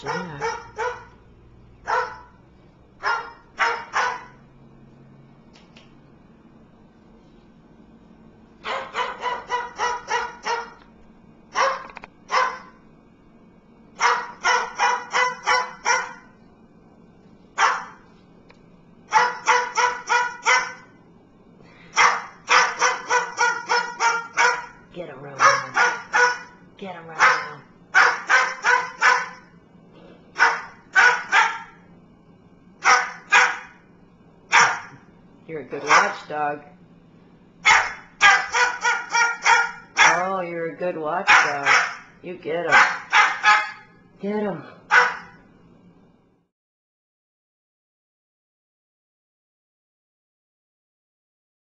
Jack. Get him, Romeo. Get him, Romeo. You're a good watchdog. Oh, you're a good watchdog. You get him. Get him.